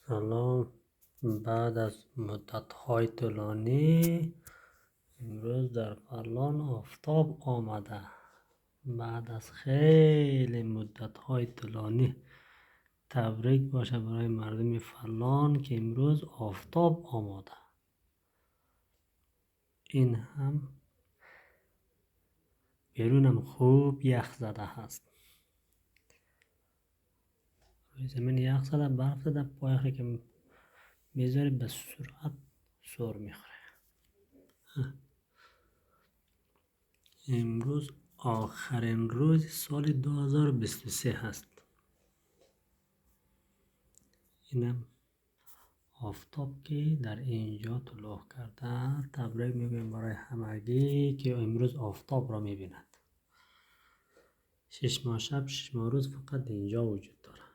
سلام. بعد از مدت‌های طولانی امروز در فلان آفتاب آمده. بعد از خیلی مدت‌های طولانی تبریک باشه برای مردم فلان که امروز آفتاب آمده. این هم بیرونم خوب یخ زده هست. روی زمین یخ زده، برف زده، پایخی که میذاری به سرعت سر میخوره. امروز آخرین روز سال 2023 هست. اینم آفتاب که در اینجا طلوع کرده. تبریک میگویم برای همگی که امروز آفتاب را میبیند. 6 ماه شب 6 ماه روز فقط اینجا وجود داره.